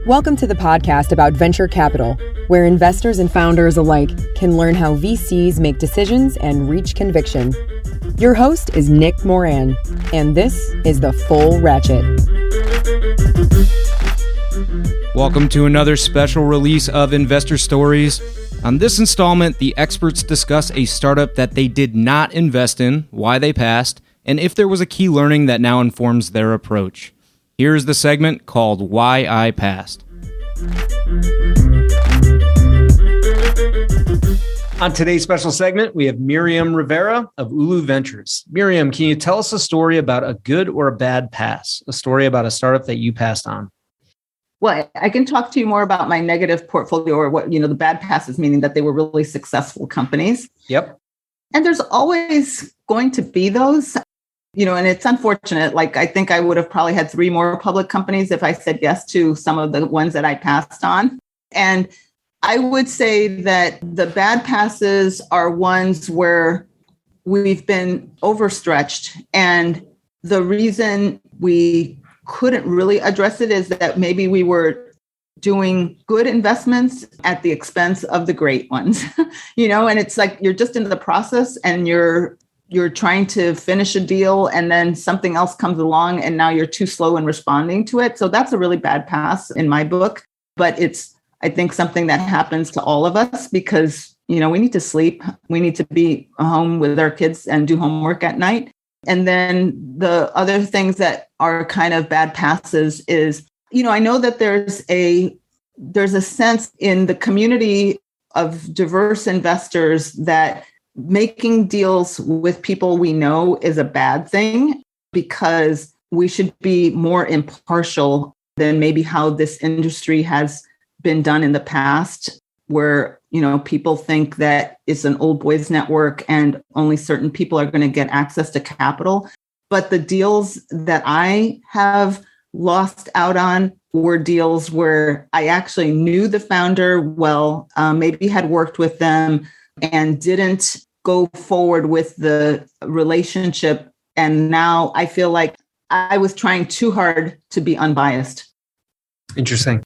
Welcome to the podcast about venture capital, where investors and founders alike can learn how VCs make decisions and reach conviction. Your host is Nick Moran, and this is The Full Ratchet. Welcome to another special release of Investor Stories. On this installment, the experts discuss a startup that they did not invest in, why they passed, and if there was a key learning that now informs their approach. Here's the segment called Why I Passed. On today's special segment, we have Miriam Rivera of Ulu Ventures. Miriam, can you tell us a story about a good or a bad pass? A story about a startup that you passed on? Well, I can talk to you more about my negative portfolio or what, the bad passes, meaning that they were really successful companies. Yep. And there's always going to be those, and it's unfortunate. Like, I think I would have probably had 3 more public companies if I said yes to some of the ones that I passed on. And I would say that the bad passes are ones where we've been overstretched. And the reason we couldn't really address it is that maybe we were doing good investments at the expense of the great ones, and it's like you're just into the process and you're trying to finish a deal and then something else comes along and now you're too slow in responding to it. So that's a really bad pass in my book, but it's, I think, something that happens to all of us because, we need to sleep. We need to be home with our kids and do homework at night. And then the other things that are kind of bad passes is, I know that there's a sense in the community of diverse investors that making deals with people we know is a bad thing because we should be more impartial than maybe how this industry has been done in the past, where people think that it's an old boys network and only certain people are going to get access to capital. But the deals that I have lost out on were deals where I actually knew the founder well, maybe had worked with them and didn't go forward with the relationship. And now I feel like I was trying too hard to be unbiased. Interesting.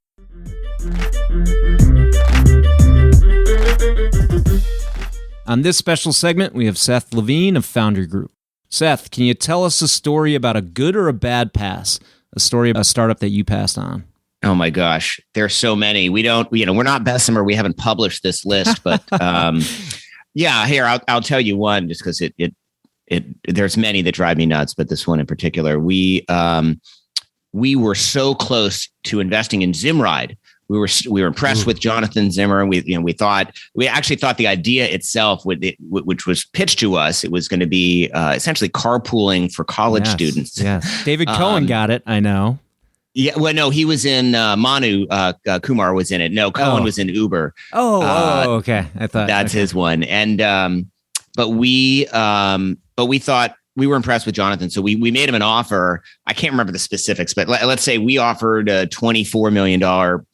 On this special segment, we have Seth Levine of Founder Group. Seth, can you tell us a story about a good or a bad pass? A story about a startup that you passed on? Oh my gosh, there's so many. We don't, we're not Bessemer. We haven't published this list, but yeah, here I'll tell you one just because there's many that drive me nuts, but this one in particular, we were so close to investing in Zimride. We were impressed with Jonathan Zimmer, and we actually thought the idea itself, which was pitched to us, it was going to be essentially carpooling for college students. Yes, David Cohen got it. I know. Yeah, well, no, he was in Manu Kumar was in it. No, Cohen was in Uber. Okay. I thought that's his one. And but we thought. We were impressed with Jonathan. So we made him an offer. I can't remember the specifics, but let's say we offered a $24 million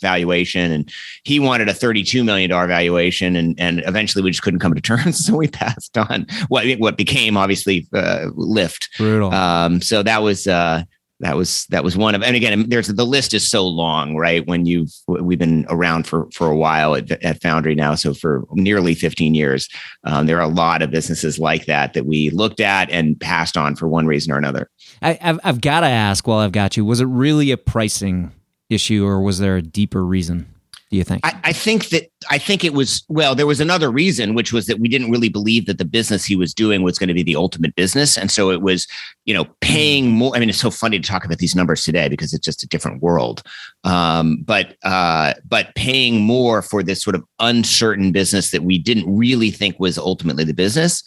valuation and he wanted a $32 million valuation. And eventually we just couldn't come to terms. So we passed on what became obviously Lyft. Brutal. So that was one of, and again, the list is so long, right? We've been around for a while at Foundry now. So for nearly 15 years, there are a lot of businesses like that we looked at and passed on for one reason or another. I've got to ask while I've got you, was it really a pricing issue or was there a deeper reason, do you think? I think it was, well, there was another reason, which was that we didn't really believe that the business he was doing was going to be the ultimate business. And so it was, paying more. I mean, it's so funny to talk about these numbers today because it's just a different world. But paying more for this sort of uncertain business that we didn't really think was ultimately the business.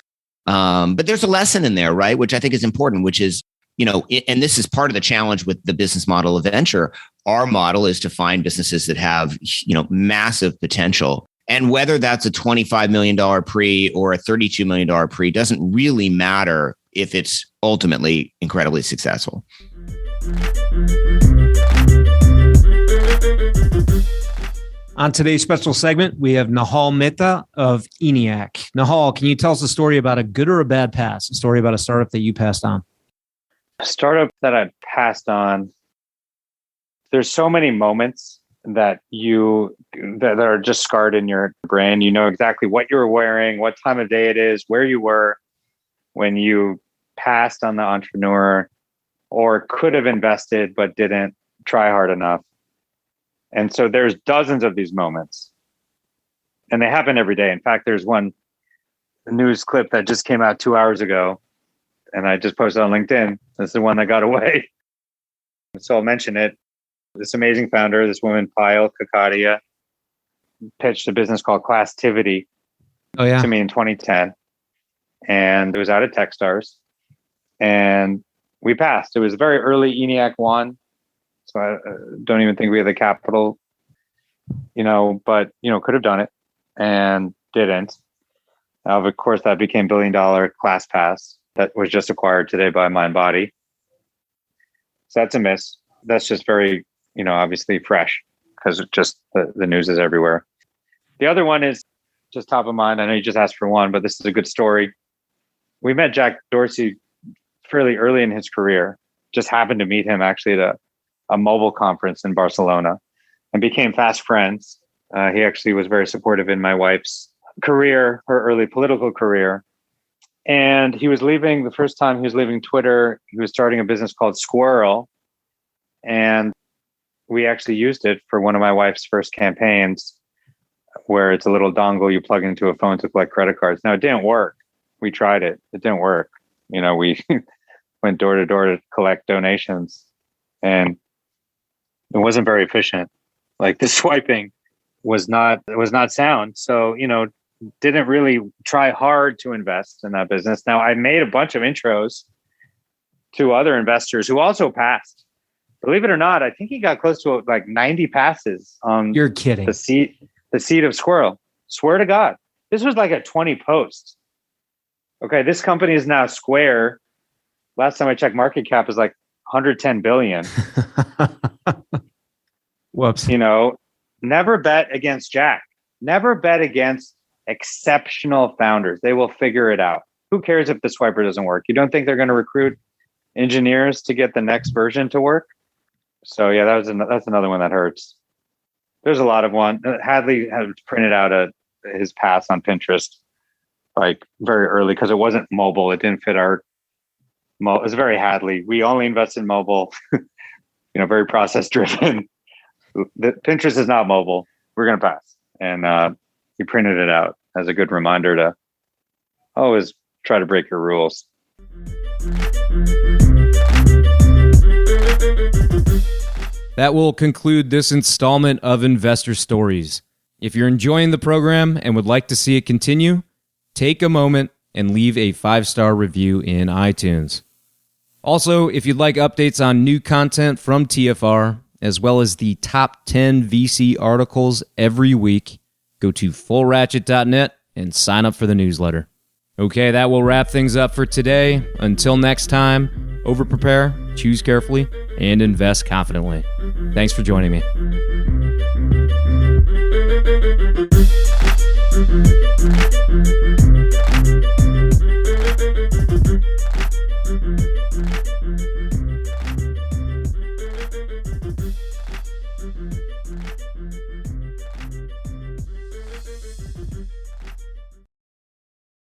But there's a lesson in there, right? Which I think is important, which is, and this is part of the challenge with the business model of venture. Our model is to find businesses that have, massive potential. And whether that's a $25 million pre or a $32 million pre doesn't really matter if it's ultimately incredibly successful. On today's special segment, we have Nahal Mehta of ENIAC. Nahal, can you tell us a story about a good or a bad pass? A story about a startup that you passed on? A startup that I passed on. There's so many moments that are just scarred in your brain. You know exactly what you were wearing, what time of day it is, where you were when you passed on the entrepreneur or could have invested but didn't try hard enough. And so there's dozens of these moments, and they happen every day. In fact, there's one news clip that just came out 2 hours ago, and I just posted on LinkedIn. That's the one that got away. So I'll mention it. This amazing founder, this woman, Payal Kakadia, pitched a business called Classtivity to me in 2010. And it was out of Techstars. And we passed. It was very early ENIAC 1. So I don't even think we had the capital, but, could have done it and didn't. Of course, that became $1 billion ClassPass that was just acquired today by MindBody. So that's a miss. That's just very, obviously fresh because just the news is everywhere. The other one is just top of mind. I know you just asked for one, but this is a good story. We met Jack Dorsey fairly early in his career. Just happened to meet him actually at a mobile conference in Barcelona and became fast friends. He actually was very supportive in my wife's career, her early political career. And he was leaving, the first time he was leaving Twitter, he was starting a business called Squirrel. And we actually used it for one of my wife's first campaigns, where it's a little dongle you plug into a phone to collect credit cards. Now, it didn't work. We tried it. It didn't work. We went door to door to collect donations, and it wasn't very efficient. Like the swiping was not sound. So, didn't really try hard to invest in that business. Now, I made a bunch of intros to other investors who also passed. Believe it or not, I think he got close to like 90 passes on You're kidding. the seed of Squirrel. Swear to God. This was like a 20 post. Okay, this company is now Square. Last time I checked, market cap is like 110 billion. Whoops. Never bet against Jack. Never bet against exceptional founders. They will figure it out. Who cares if the swiper doesn't work? You don't think they're going to recruit engineers to get the next version to work? So yeah, that's another one that hurts. There's a lot of one. Hadley had printed out his pass on Pinterest like very early because it wasn't mobile. It didn't fit our. It was very Hadley. We only invest in mobile. Very process driven. Pinterest is not mobile. We're gonna pass. And he printed it out as a good reminder to always try to break your rules. That will conclude this installment of Investor Stories. If you're enjoying the program and would like to see it continue, take a moment and leave a 5-star review in iTunes. Also, if you'd like updates on new content from TFR, as well as the top 10 VC articles every week, go to fullratchet.net and sign up for the newsletter. Okay, that will wrap things up for today. Until next time, over-prepare, choose carefully, and invest confidently. Thanks for joining me.